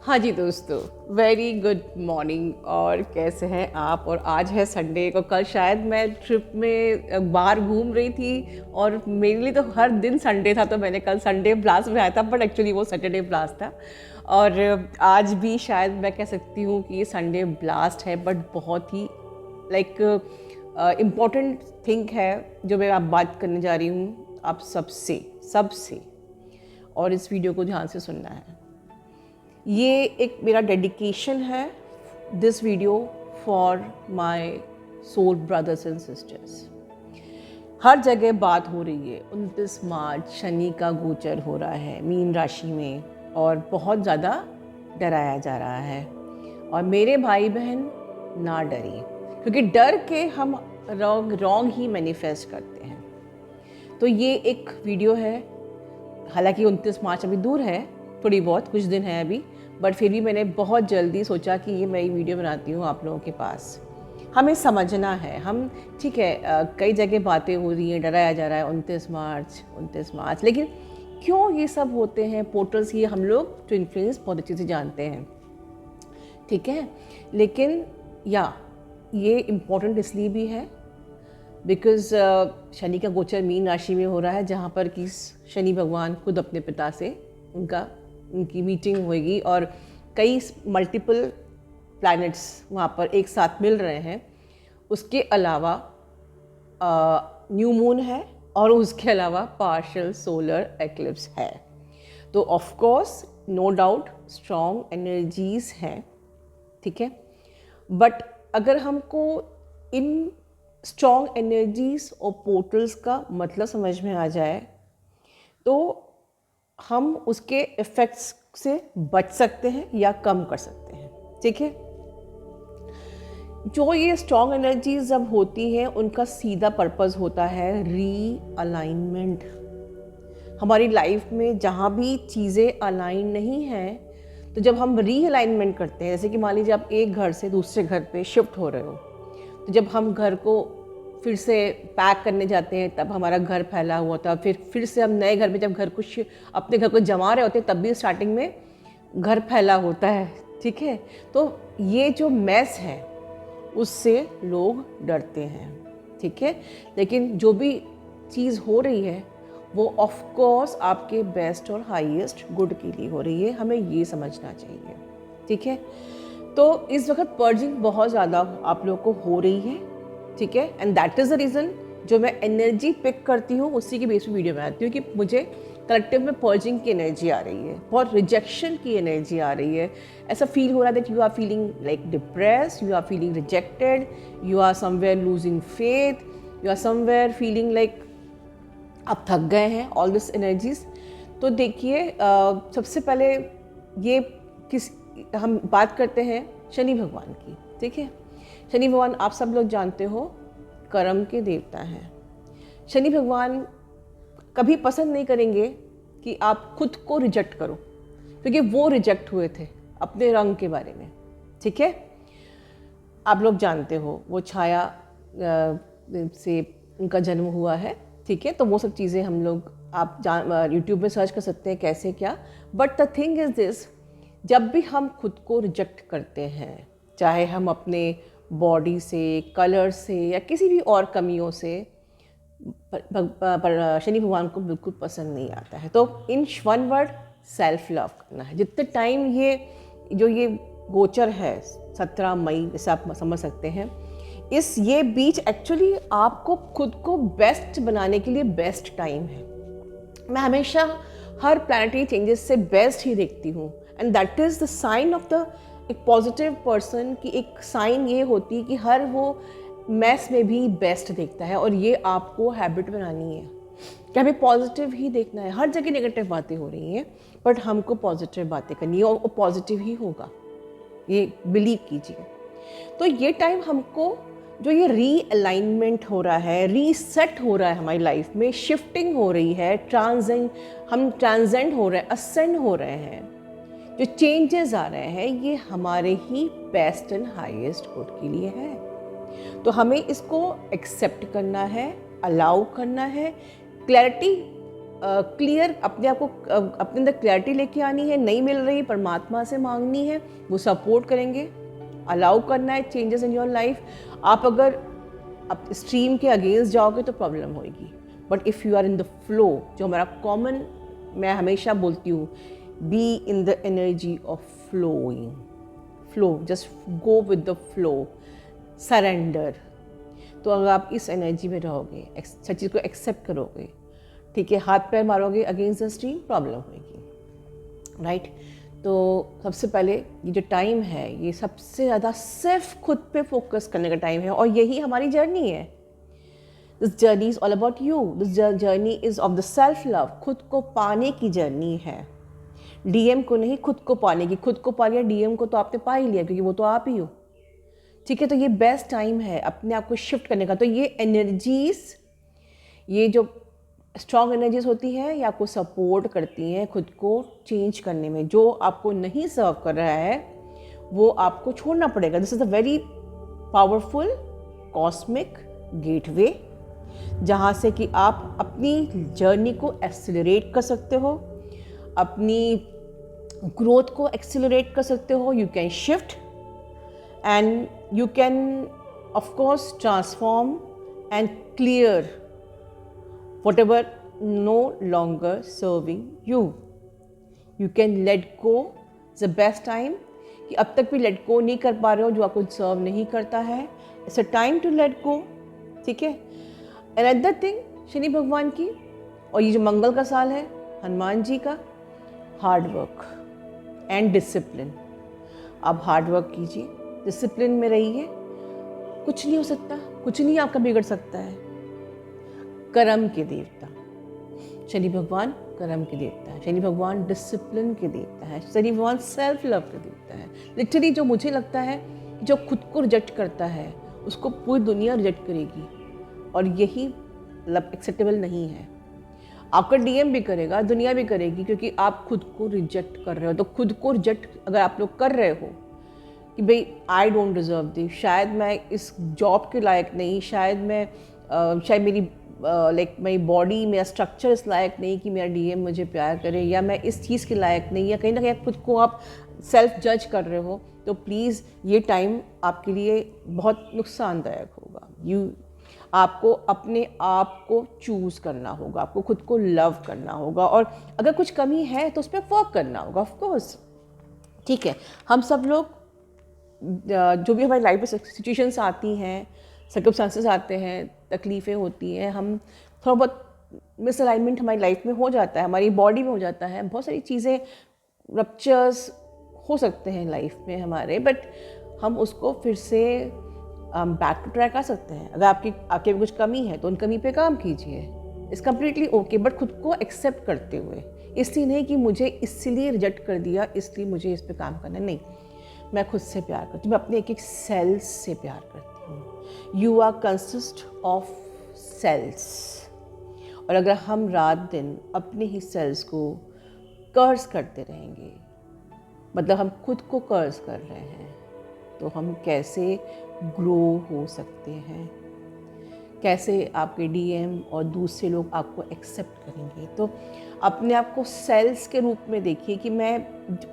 हाँ जी दोस्तों, very good morning. और कैसे हैं आप? और आज है संडे को, कल शायद मैं ट्रिप में बाहर घूम रही थी और मेरे लिए तो हर दिन संडे था, तो मैंने कल संडे ब्लास्ट बनाया था, बट एक्चुअली वो सैटरडे ब्लास्ट था। और आज भी शायद मैं कह सकती हूँ कि ये संडे ब्लास्ट है, बट बहुत ही लाइक इम्पॉर्टेंट थिंग है जो मैं आप बात करने जा रही हूँ आप सबसे। और इस वीडियो को ध्यान से सुनना है। ये एक मेरा डेडिकेशन है, this video for my soul brothers and sisters. हर जगह बात हो रही है, 29 मार्च शनि का गोचर हो रहा है मीन राशि में, और बहुत ज़्यादा डराया जा रहा है। और मेरे भाई बहन ना डरिए, क्योंकि डर के हम रॉन्ग ही मैनिफेस्ट करते हैं। तो ये एक वीडियो है, हालांकि 29 मार्च अभी दूर है, थोड़ी बहुत कुछ दिन है अभी, बट फिर भी मैंने बहुत जल्दी सोचा कि ये मैं वीडियो बनाती हूँ आप लोगों के पास। हमें समझना है, हम ठीक है कई जगह बातें हो रही हैं, डराया जा रहा है 29 मार्च, लेकिन क्यों ये सब होते हैं पोर्टल्स? ये हम लोग ट्विन फ्लेम्स बहुत अच्छे से जानते हैं, ठीक है। लेकिन ये इम्पोर्टेंट इसलिए भी है बिकॉज़ शनि का गोचर मीन राशि में हो रहा है, जहाँ पर कि शनि भगवान खुद अपने पिता से उनकी मीटिंग होगी, और कई मल्टीपल प्लैनेट्स वहाँ पर एक साथ मिल रहे हैं। उसके अलावा न्यू मून है, और उसके अलावा पार्शियल सोलर एक्लिप्स है। तो of course no doubt strong energies हैं, ठीक है। बट अगर हमको इन स्ट्रॉन्ग एनर्जीज और पोर्टल्स का मतलब समझ में आ जाए, तो हम उसके इफ़ेक्ट्स से बच सकते हैं या कम कर सकते हैं, ठीक है। जो ये स्ट्रॉन्ग एनर्जीज जब होती हैं, उनका सीधा पर्पस होता है रीअलाइनमेंट। हमारी लाइफ में जहाँ भी चीज़ें अलाइन नहीं हैं, तो जब हम रीअलाइनमेंट करते हैं, जैसे कि मान लीजिए आप एक घर से दूसरे घर पे शिफ्ट हो रहे हो, तो जब हम घर को फिर से पैक करने जाते हैं, तब हमारा घर फैला हुआ था। फिर से हम नए घर में जब अपने घर को जमा रहे होते हैं, तब भी स्टार्टिंग में घर फैला होता है, ठीक है। तो ये जो मैस है उससे लोग डरते हैं, ठीक है। लेकिन जो भी चीज़ हो रही है वो ऑफ कोर्स आपके बेस्ट और हाईएस्ट गुड के लिए हो रही है, हमें ये समझना चाहिए, ठीक है। तो इस वक्त पर्जिंग बहुत ज़्यादा आप लोगों को हो रही है, ठीक है। And that is the reason जो मैं एनर्जी पिक करती हूँ, उसी के बेस पे वीडियो बनाती हूँ कि मुझे कलेक्टिव में पर्जिंग की एनर्जी आ रही है, बहुत रिजेक्शन की एनर्जी आ रही है। ऐसा फील हो रहा है that you are feeling like depressed, you are feeling rejected, you are somewhere losing faith, you are somewhere feeling like आप थक गए हैं, ऑल दिस एनर्जीज। तो देखिए, सबसे पहले हम बात करते हैं शनि भगवान की, ठीक है। शनि भगवान आप सब लोग जानते हो कर्म के देवता हैं। शनि भगवान कभी पसंद नहीं करेंगे कि आप खुद को रिजेक्ट करो, क्योंकि वो रिजेक्ट हुए थे अपने रंग के बारे में, ठीक है। आप लोग जानते हो वो छाया से उनका जन्म हुआ है, ठीक है। तो वो सब चीज़ें हम लोग आप यूट्यूब में सर्च कर सकते हैं कैसे क्या। But the thing is this, जब भी हम खुद को रिजेक्ट करते हैं, चाहे हम अपने बॉडी से, कलर से, या किसी भी और कमियों से, पर शनि भगवान को बिल्कुल पसंद नहीं आता है। तो in one word, self love करना है। जितने टाइम ये गोचर है 17 मई, जैसे आप समझ सकते हैं, ये बीच एक्चुअली आपको खुद को बेस्ट बनाने के लिए बेस्ट टाइम है। मैं हमेशा हर प्लानिटरी चेंजेस से बेस्ट ही देखती हूँ, and that is the sign of the एक पॉजिटिव पर्सन की। एक साइन ये होती है कि हर वो मैस में भी बेस्ट देखता है, और ये आपको हैबिट बनानी है कि हमें पॉजिटिव ही देखना है। हर जगह नेगेटिव बातें हो रही हैं, बट हमको पॉजिटिव बातें करनी है, और वो पॉजिटिव ही होगा, ये बिलीव कीजिए। तो ये टाइम हमको, जो ये रीअलाइनमेंट हो रहा है, रीसेट हो रहा है हमारी लाइफ में, शिफ्टिंग हो रही है, हम ट्रांसेंड हो रहे हैं, असेंड हो रहे हैं, जो चेंजेस आ रहे हैं, ये हमारे ही बेस्ट एंड हाईएस्ट गुड के लिए है। तो हमें इसको एक्सेप्ट करना है, अलाउ करना है। क्लैरिटी क्लियर अपने आप को अपने अंदर क्लैरिटी लेके आनी है, नहीं मिल रही परमात्मा से मांगनी है, वो सपोर्ट करेंगे, अलाउ करना है चेंजेस इन योर लाइफ। आप अगर आप स्ट्रीम के अगेंस्ट जाओगे तो प्रॉब्लम होगी, but if you are in the flow, जो हमारा कॉमन, मैं हमेशा बोलती हूँ, be in the energy of flowing, flow, just go with the flow, surrender. तो अगर आप इस एनर्जी में रहोगे, हर चीज़ को एक्सेप्ट करोगे, ठीक है, हाथ पैर मारोगे अगेंस्ट द स्ट्रीम, प्रॉब्लम होगी, राइट। तो सबसे पहले ये जो टाइम है, ये सबसे ज़्यादा सिर्फ खुद पे फोकस करने का टाइम है, और यही हमारी जर्नी है। This journey is all about you, this journey is of the self love, खुद को पाने की जर्नी है, डीएम को नहीं, खुद को पाने की। खुद को पा लिया, डीएम को तो आपने पा ही लिया, क्योंकि वो तो आप ही हो, ठीक है। तो ये बेस्ट टाइम है अपने आप को शिफ्ट करने का। तो ये एनर्जीज, ये जो स्ट्रॉन्ग एनर्जीज होती हैं, ये आपको सपोर्ट करती हैं खुद को चेंज करने में। जो आपको नहीं सर्व कर रहा है वो आपको छोड़ना पड़ेगा। This is a very powerful cosmic gateway, जहाँ से कि आप अपनी जर्नी को एक्सेलरेट कर सकते हो, अपनी ग्रोथ को एक्सेलरेट कर सकते हो। You can shift and you can of course transform and clear whatever no longer serving you. You can let go. It's the best time कि अब तक भी let go नहीं कर पा रहे हो जो आपको सर्व नहीं करता है, it's a time to let go, ठीक है। another thing, शनि भगवान की, और ये जो मंगल का साल है हनुमान जी का, हार्ड वर्क एंड डिसिप्लिन। आप हार्ड वर्क कीजिए, डिसिप्लिन में रहिए, कुछ नहीं हो सकता, कुछ नहीं आपका बिगड़ सकता है। कर्म के देवता शनि भगवान, कर्म के देवता है शनि भगवान, डिसिप्लिन के देवता है शनि भगवान, सेल्फ लव के देवता है। लिटरली जो मुझे लगता है कि जो खुद को रिजेक्ट करता है उसको पूरी दुनिया रिजेक्ट करेगी, और यही लव एक्सेप्टेबल नहीं है। आपका डीएम भी करेगा, दुनिया भी करेगी, क्योंकि आप खुद को रिजेक्ट कर रहे हो। तो खुद को रिजेक्ट अगर आप लोग कर रहे हो कि भाई आई डोंट डिज़र्व दिस, शायद मैं इस जॉब के लायक नहीं, शायद मैं शायद मेरी मेरी बॉडी, मेरा स्ट्रक्चर इस लायक नहीं कि मेरा डीएम मुझे प्यार करे, या मैं इस चीज़ के लायक नहीं, या कहीं ना कहीं खुद को आप सेल्फ जज कर रहे हो, तो प्लीज़ ये टाइम आपके लिए बहुत नुकसानदायक होगा। आपको अपने आप को चूज़ करना होगा, आपको खुद को लव करना होगा, और अगर कुछ कमी है तो उस पर वर्क करना होगा, ऑफ कोर्स, ठीक है। हम सब लोग जो भी हमारी लाइफ में सिचुएशंस आती हैं, सर्कमस्टांसेस आते हैं, तकलीफ़ें होती हैं, हम थोड़ा बहुत मिसअलाइनमेंट हमारी लाइफ में हो जाता है, हमारी बॉडी में हो जाता है, बहुत सारी चीज़ें, रप्चर्स हो सकते हैं लाइफ में हमारे, बट हम उसको फिर से बैक टू ट्रैक आ सकते हैं। अगर आपके कुछ कमी है तो उन कमी पे काम कीजिए, इट्स कम्प्लीटली ओके, बट खुद को एक्सेप्ट करते हुए, इसलिए नहीं कि मुझे इसलिए रिजेक्ट कर दिया इसलिए मुझे इस पर काम करना, नहीं। मैं खुद से प्यार करती हूँ, मैं अपने एक एक सेल्स से प्यार करती हूँ। You are consist of cells, और अगर हम रात दिन अपने ही सेल्स को कर्स करते रहेंगे, मतलब हम खुद को कर्स कर रहे हैं, तो हम कैसे ग्रो हो सकते हैं, कैसे आपके डीएम और दूसरे लोग आपको एक्सेप्ट करेंगे। तो अपने आप को सेल्स के रूप में देखिए कि मैं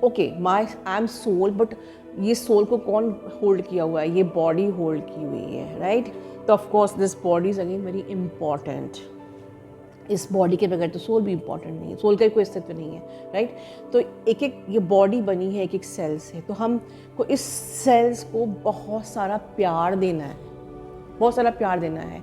okay, I am soul, but ये सोल को कौन होल्ड किया हुआ है, ये बॉडी होल्ड की हुई है, राइट। तो of course this body is again very important. इस बॉडी के बगैर तो सोल भी इंपॉर्टेंट नहीं है, सोल का कोई अस्तित्व नहीं है, राइट। तो एक एक ये बॉडी बनी है एक एक सेल्स है, तो हमको इस सेल्स को बहुत सारा प्यार देना है, बहुत सारा प्यार देना है।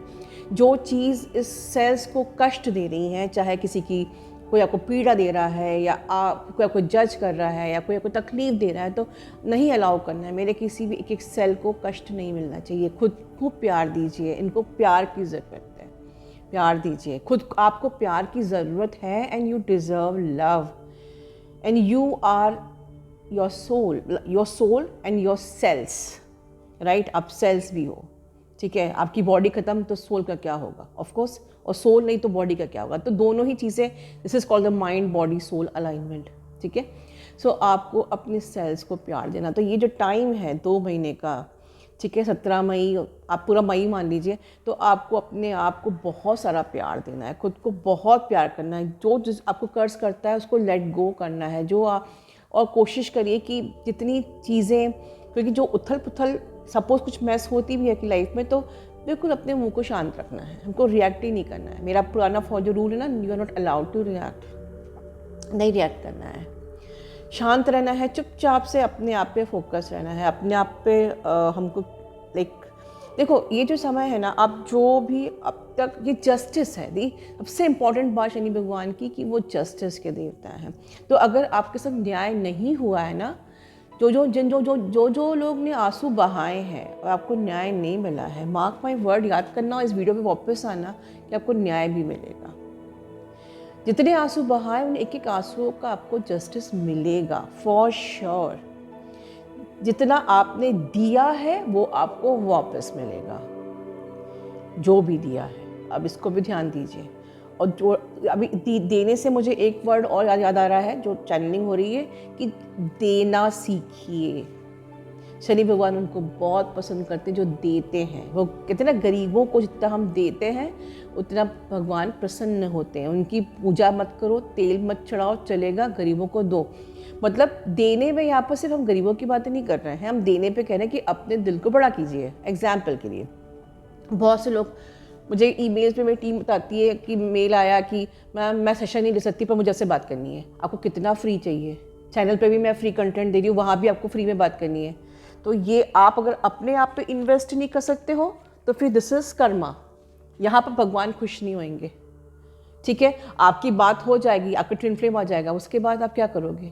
जो चीज़ इस सेल्स को कष्ट दे रही हैं, चाहे किसी की कोई आपको पीड़ा दे रहा है, या कोई आपको जज कर रहा है, या कोई आपको तकलीफ़ दे रहा है, तो नहीं अलाउ करना है। मेरे किसी भी एक एक सेल को कष्ट नहीं मिलना चाहिए। खुद को प्यार दीजिए, इनको प्यार की ज़रूरत है, प्यार दीजिए। खुद आपको प्यार की ज़रूरत है, and you deserve love, and you are your soul and your cells, right. आप सेल्स भी हो, ठीक है। आपकी बॉडी ख़त्म तो सोल का क्या होगा, ऑफ कोर्स, और सोल नहीं तो बॉडी का क्या होगा। तो दोनों ही चीज़ें, this is called the mind body soul alignment, ठीक है। सो आपको अपने सेल्स को प्यार देना। तो ये जो टाइम है 2 महीने का, ठीक है, 17 मई, आप पूरा मई मान लीजिए, तो आपको अपने आप को बहुत सारा प्यार देना है, खुद को बहुत प्यार करना है। जो जिस आपको कर्ज करता है उसको लेट गो करना है, और कोशिश करिए कि जितनी चीज़ें, क्योंकि जो उथल पुथल सपोज़ कुछ मैस होती भी है कि लाइफ में, तो बिल्कुल अपने मुंह को शांत रखना है, हमको रिएक्ट ही नहीं करना है। मेरा पुराना जो रूल है ना, you are not allowed to react, नहीं रिएक्ट करना है, शांत रहना है, चुपचाप से अपने आप पे फोकस रहना है, अपने आप पे हमको देखो ये जो समय है ना, आप जो भी अब तक, ये जस्टिस है। दी सबसे इम्पॉर्टेंट बात शनि भगवान की कि वो जस्टिस के देवता हैं। तो अगर आपके साथ न्याय नहीं हुआ है ना, जो लोग ने आंसू बहाए हैं और आपको न्याय नहीं मिला है, मार्क माई वर्ड, याद करना और इस वीडियो पे वापस आना कि आपको न्याय भी मिलेगा। जितने आंसू बहाए उन एक एक आंसुओं का आपको जस्टिस मिलेगा फॉर श्योर। जितना आपने दिया है वो आपको वापस मिलेगा, जो भी दिया है। अब इसको भी ध्यान दीजिए। और जो अभी देने से मुझे एक वर्ड और याद आ रहा है, जो चैनलिंग हो रही है, कि देना सीखिए। शनि भगवान उनको बहुत पसंद करते हैं जो देते हैं। वो कहते हैं ना, गरीबों को जितना हम देते हैं उतना भगवान प्रसन्न होते हैं। उनकी पूजा मत करो, तेल मत चढ़ाओ, चलेगा, गरीबों को दो। मतलब देने में यहाँ पर सिर्फ हम गरीबों की बातें नहीं कर रहे हैं, हम देने पे कह रहे हैं कि अपने दिल को बड़ा कीजिए। एग्जाम्पल के लिए, बहुत से लोग मुझे ईमेल्स में मेरी टीम बताती है कि मेल आया कि मैम मैं सेशन नहीं ले सकती पर मुझे आपसे बात करनी है। आपको कितना फ्री चाहिए? चैनल पे भी मैं फ्री कंटेंट दे रही हूँ, वहाँ भी आपको फ्री में बात करनी है। तो ये आप अगर अपने आप पे इन्वेस्ट नहीं कर सकते हो तो फिर दिस इज कर्मा। यहाँ पर भगवान खुश नहीं होंगे। ठीक है, आपकी बात हो जाएगी, आपका ट्विन फ्लेम आ जाएगा, उसके बाद आप क्या करोगे?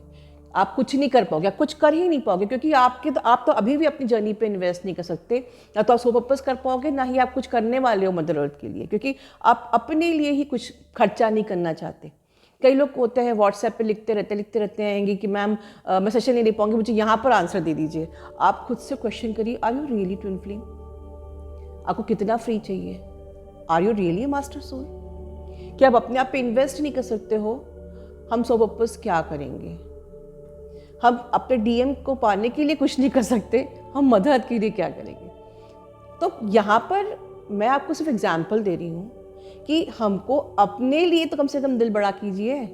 आप कुछ नहीं कर पाओगे, आप कुछ कर ही नहीं पाओगे, क्योंकि आप तो अभी भी अपनी जर्नी पे इन्वेस्ट नहीं कर सकते। ना तो आप सो पर्पस कर पाओगे, ना ही आप कुछ करने वाले हो मदर अर्थ के लिए, क्योंकि आप अपने लिए ही कुछ खर्चा नहीं करना चाहते। कई लोग होते हैं व्हाट्सएप पे लिखते रहते हैं कि मैम मैं सेशन नहीं ले पाऊंगी, मुझे यहाँ पर आंसर दे दीजिए। आप खुद से क्वेश्चन करिए, are you really twin flame? आपको कितना फ्री चाहिए? Are you really master soul? क्या आप अपने आप पे इन्वेस्ट नहीं कर सकते हो? हम सो पर्पस क्या करेंगे? हम अपने डीएम को पाने के लिए कुछ नहीं कर सकते, हम मदर अर्थ के लिए क्या करेंगे? तो यहाँ पर मैं आपको सिर्फ एग्जाम्पल दे रही हूँ कि हमको अपने लिए तो कम से कम दिल बड़ा कीजिए,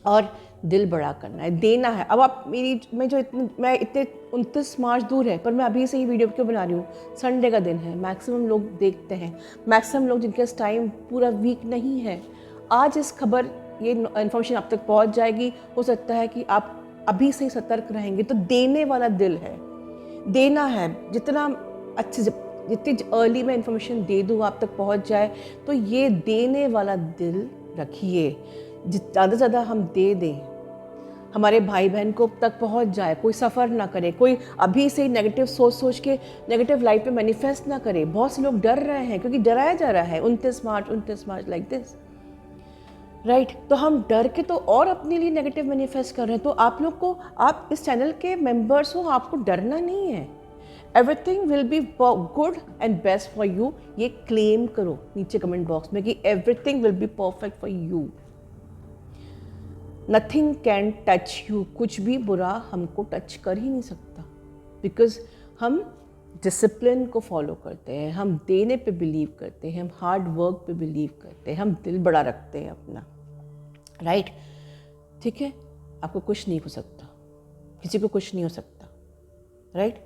और दिल बड़ा करना है, देना है। अब आप मैं इतने 29 मार्च दूर है, पर मैं अभी से ही वीडियो क्यों बना रही हूँ? संडे का दिन है, मैक्सिमम लोग देखते हैं, मैक्सिमम लोग जिनके पास टाइम पूरा वीक नहीं है, आज ये इन्फॉर्मेशन आप तक पहुँच जाएगी। हो सकता है कि आप अभी से ही सतर्क रहेंगे। तो देने वाला दिल है, देना है। जितना अच्छे से, जितनी अर्ली में इन्फॉर्मेशन दे दूँ आप तक पहुंच जाए, तो ये देने वाला दिल रखिए। ज़्यादा से ज़्यादा हम दे दें, हमारे भाई बहन को तक पहुंच जाए, कोई सफ़र ना करे, कोई अभी से नेगेटिव सोच के नेगेटिव लाइफ पे मैनिफेस्ट ना करे। बहुत से लोग डर रहे हैं, क्योंकि डराया जा रहा है 29 मार्च लाइक दिस, राइट। तो हम डर के तो और अपने लिए नेगेटिव मैनिफेस्ट कर रहे हैं। तो आप लोग को, आप इस चैनल के मेंबर्स हो, आपको डरना नहीं है। Everything will be good and best for you. ये क्लेम करो नीचे कमेंट बॉक्स में कि everything will be perfect for you. Nothing can touch you. कुछ भी बुरा हमको टच कर ही नहीं सकता, बिकॉज हम डिसिप्लिन को फॉलो करते हैं, हम देने पे बिलीव करते हैं, हम हार्ड वर्क पे बिलीव करते हैं, हम दिल बड़ा रखते हैं अपना, राइट। ठीक है, आपको कुछ नहीं हो सकता, किसी को कुछ नहीं हो सकता, राइट।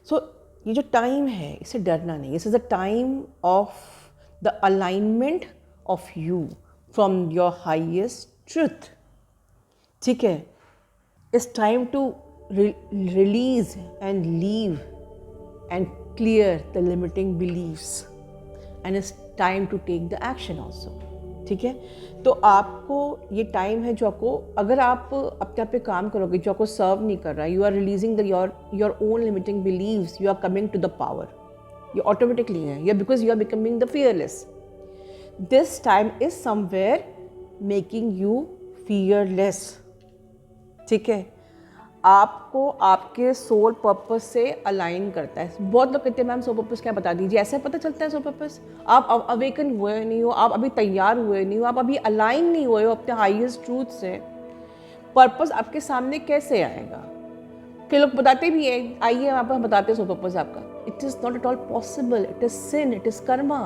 सो ये जो टाइम है, इससे डरना नहीं। This is the time of the alignment of you from your highest truth. ठीक है, it's time to release and leave and clear the limiting beliefs, and it's time to take the action also। ठीक है, तो आपको ये time है जो आपको, अगर आप अपने आप पे काम करोगे, जो आपको सर्व नहीं कर रहा है, you are releasing your own limiting beliefs, you are coming to the power. ये ऑटोमेटिकली है, या because you are becoming the fearless. This time is somewhere making you fearless. ठीक है, आपको आपके सोल पर्पस से अलाइन करता है। बहुत लोग कहते हैं मैम सोल पर्पस क्या, बता दीजिए। ऐसे पता चलता है सोल पर्पस? आप अवेकन हुए नहीं हो, आप अभी तैयार हुए नहीं हो, आप अभी अलाइन नहीं हुए हो अपने हाईएस्ट ट्रूथ से। पर्पस आपके सामने कैसे आएगा? कई लोग बताते भी हैं, आइए आप बताते हैं सो पर्पस आपका, it is not at all possible, it is sin, it is karma.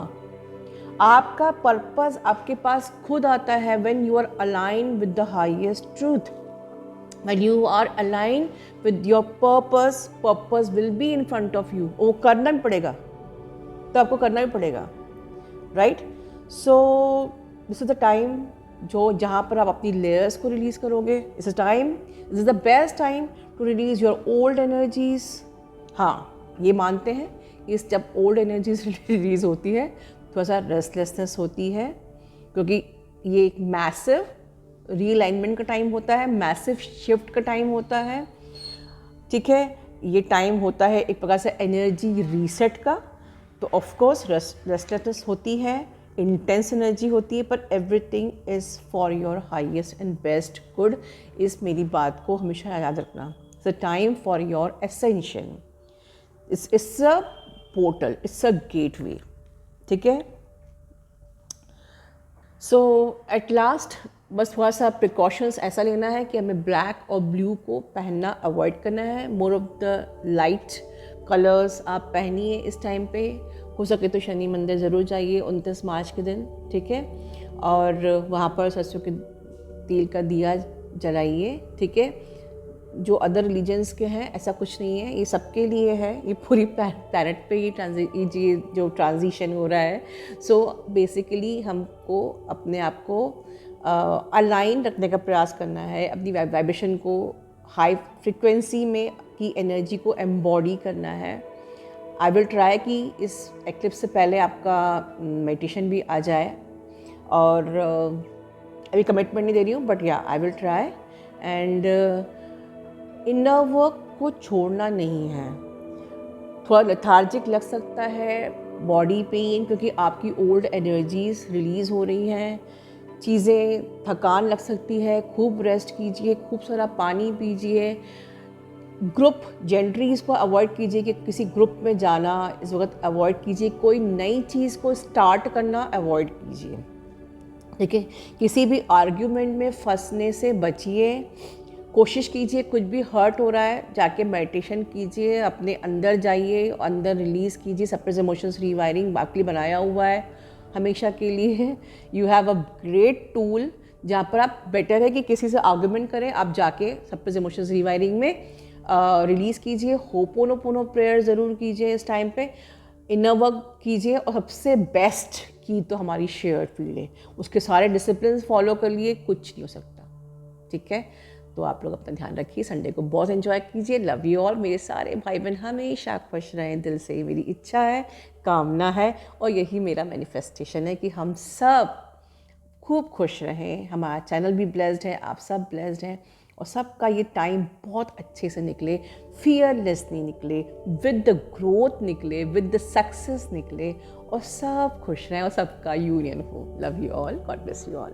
आपका पर्पस आपके पास खुद आता है when you are align with the highest truth, when you are align with your purpose, purpose will be in front of you. वो करना भी पड़ेगा, तो आपको करना भी पड़ेगा, right. So this is the time जो जहाँ पर आप अपनी लेयर्स को रिलीज़ करोगे। इस time, this is the best time to release your old energies. हाँ, ये मानते हैं इस जब ओल्ड एनर्जीज रिलीज़ होती है थोड़ा सा रेस्टलेसनेस होती है, क्योंकि ये एक मैसिव रीअलाइनमेंट का टाइम होता है, मैसिव शिफ्ट का टाइम होता है, ठीक है। ये टाइम होता है एक प्रकार से एनर्जी रीसेट का। तो ऑफ कोर्स रेस्टलेसनेस होती है, इंटेंस एनर्जी होती है, पर everything is for your highest and best good. इस मेरी बात को हमेशा याद रखना। It's a time for your ascension, it's a portal, it's a gateway, ठीक है। सो एट लास्ट बस थोड़ा सा प्रिकॉशंस ऐसा लेना है कि हमें ब्लैक और ब्लू को पहनना अवॉइड करना है। More of the light colours आप पहनिए इस टाइम पे। हो सके तो शनि मंदिर ज़रूर जाइए 29 मार्च के दिन, ठीक है, और वहाँ पर सरसों के तेल का दिया जलाइए, ठीक है। जो अदर रिलीजन्स के हैं ऐसा कुछ नहीं है, ये सबके लिए है, ये पूरी प्लैनेट पे ये जो ट्रांजिशन हो रहा है। सो बेसिकली हमको अपने आप को अलाइन रखने का प्रयास करना है, अपनी वाइब्रेशन को हाई फ्रिक्वेंसी में की एनर्जी को एम्बॉडी करना है। आई विल ट्राई कि इस एक्लिप्स से पहले आपका मेडिटेशन भी आ जाए, और अभी कमिटमेंट नहीं दे रही हूँ, बट या I will try. And inner work को छोड़ना नहीं है। थोड़ा लेथार्जिक लग सकता है, बॉडी पेन, क्योंकि आपकी ओल्ड एनर्जीज रिलीज़ हो रही हैं, चीज़ें थकान लग सकती है। खूब रेस्ट कीजिए, खूब सारा पानी पीजिए। ग्रुप जेंट्रीज को अवॉइड कीजिए कि किसी ग्रुप में जाना इस वक्त अवॉइड कीजिए। कोई नई चीज़ को स्टार्ट करना अवॉइड कीजिए, ठीक है। किसी भी आर्ग्यूमेंट में फंसने से बचिए। कोशिश कीजिए, कुछ भी हर्ट हो रहा है जाके मेडिटेशन कीजिए, अपने अंदर जाइए, अंदर रिलीज़ कीजिए। सप्रेस इमोशंस रीवायरिंग बाकी बनाया हुआ है हमेशा के लिए। You have a great tool जहाँ पर आप बेटर है कि किसी से आर्गुमेंट करें, आप जाके सप्रेस इमोशंस रीवायरिंग में रिलीज़ कीजिए। होपोनोपोनो प्रेयर ज़रूर कीजिए इस टाइम पे, इनर वर्क कीजिए, और सबसे बेस्ट की तो हमारी शेयर्ड फील्ड है, उसके सारे डिसिप्लिन फॉलो कर लिए, कुछ नहीं हो सकता, ठीक है। तो आप लोग अपना ध्यान रखिए, संडे को बहुत एंजॉय कीजिए। Love you all. मेरे सारे भाई बहन हमेशा खुश रहें, दिल से ही मेरी इच्छा है, कामना है, और यही मेरा मैनिफेस्टेशन है कि हम सब खूब खुश रहें। हमारा चैनल भी ब्लेस्ड है, आप सब ब्लेस्ड हैं, और सबका ये टाइम बहुत अच्छे से निकले, फियरलेसली निकले, विद द ग्रोथ निकले, विद द सक्सेस निकले, और सब खुश रहें और सबका यूनियन हो। Love you all, God bless you all.